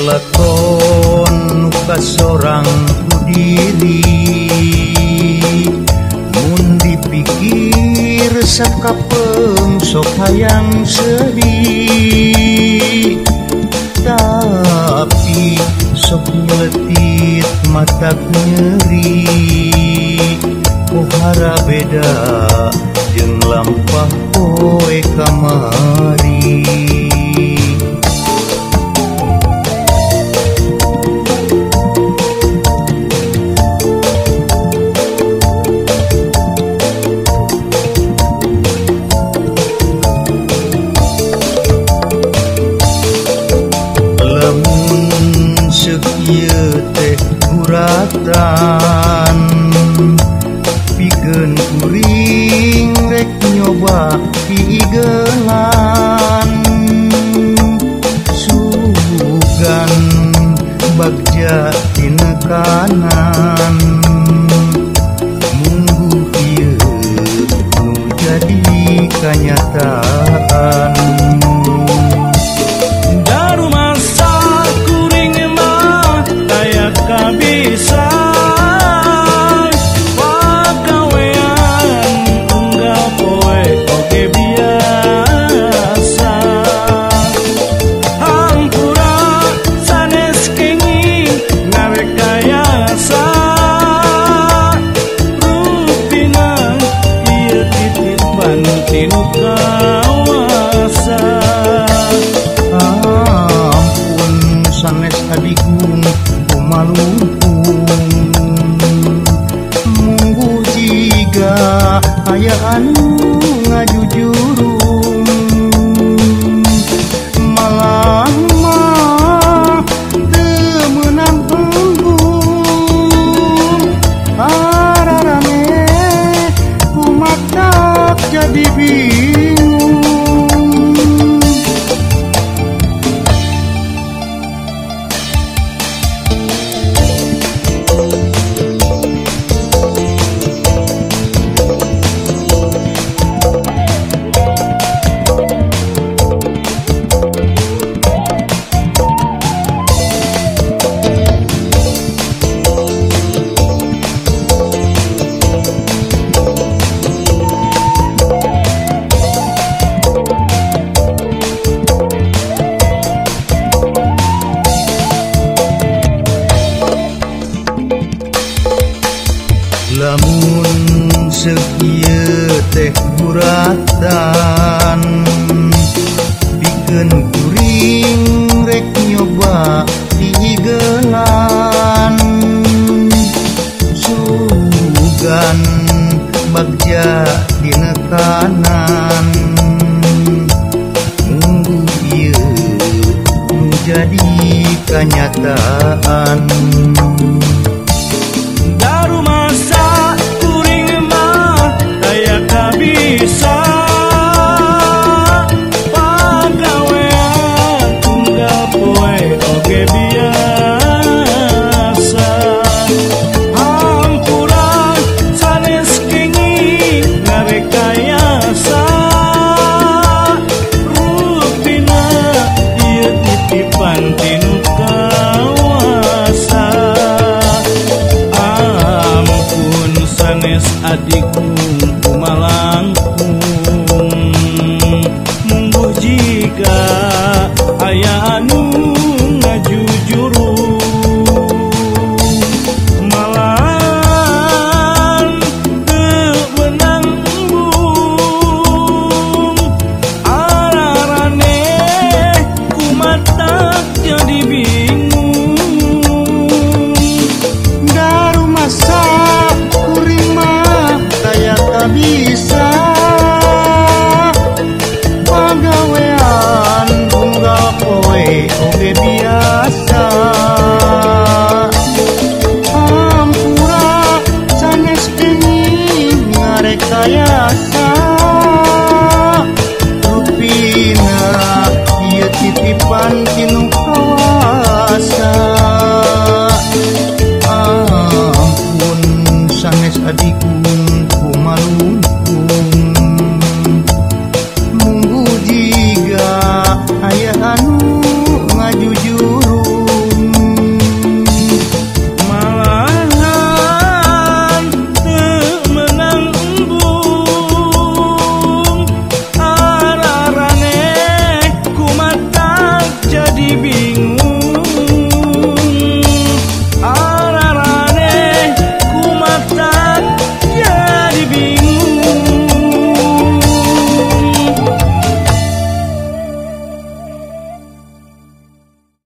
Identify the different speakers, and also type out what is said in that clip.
Speaker 1: Lakon nuka sorang diri mun dipikir sakapeng sok hayang sedih, tapi sok nyeletit mata nyeri pohara beda jeung lampah poe kamari. Ieu teh guratan pikeun kuring rek nyoba pigelan sugan bagja tina kanan munggu ieu nu jadi kanyataan. Ampun sanes adigung kumalungkung munggu jiga aya anu ngajujurung malah mah teu meunang embung ararane kumatak jadi bingung. Lamun sekieu teh guratan pikeun kuring rek nyoba digelan sugan bagja dina kanan munggu ieu nu jadi kanyataan.